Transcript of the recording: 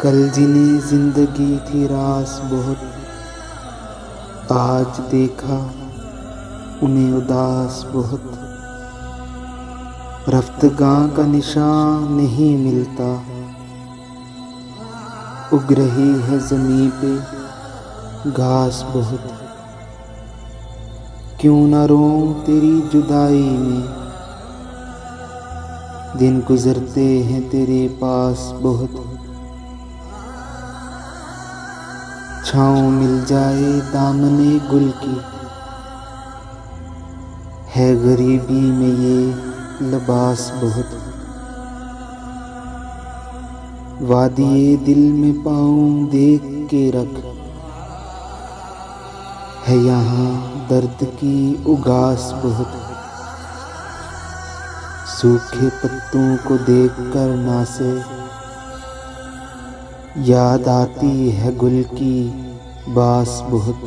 कल जिन्हें जिंदगी थी रास बहुत, आज देखा उन्हें उदास बहुत। रफ्तगां का निशान नहीं मिलता, उग रही है ज़मीं पे घास बहुत। क्यों न रोऊं तेरी जुदाई में, दिन गुजरते हैं तेरे पास बहुत। छाँव मिल जाए दामने गुल की, है गरीबी में ये लिबास बहुत। वादिये दिल में पाँव देख के रख, है यहाँ दर्द की उगास बहुत। सूखे पत्तों को देख कर नासे, याद आती है गुल की बास बहुत।